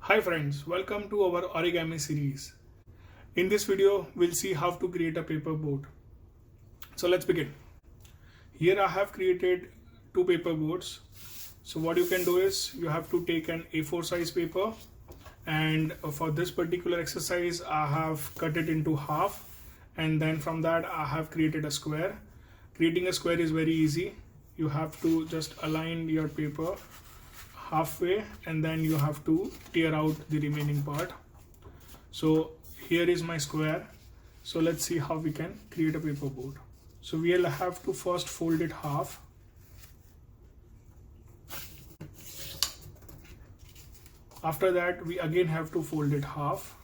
Hi friends, welcome to our origami series. In this video, we'll see how to create a paper boat. So let's begin. Here I have created two paper boats. So what you can do is you have to take an A4 size paper, and for this particular exercise I have cut it into half, and then from that I have created a square. Creating a square is very easy. You have to just align your paper halfway and then you have to tear out the remaining part. So here is my square. So let's see how we can create a paper boat. So we'll have to first fold it half. After that we again have to fold it half.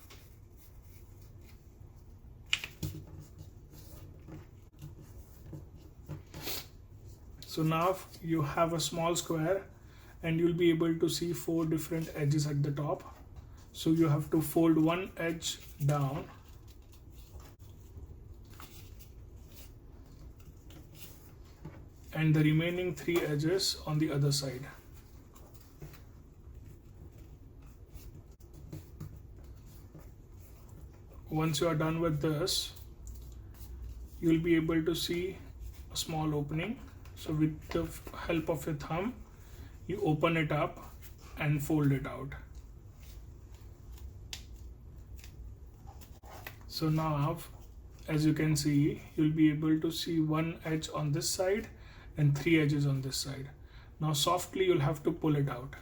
So now you have a small square and you'll be able to see 4 different edges at the top. So you have to fold one edge down and the remaining 3 edges on the other side. Once you are done with this, you'll be able to see a small opening. So with the help of your thumb, you open it up and fold it out. So now, as you can see, you'll be able to see 1 edge on this side and 3 edges on this side. Now softly you'll have to pull it out.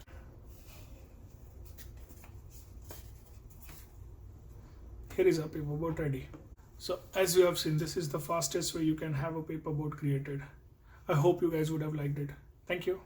Here is our paper boat ready. So as you have seen, this is the fastest way you can have a paper boat created. I hope you guys would have liked it. Thank you.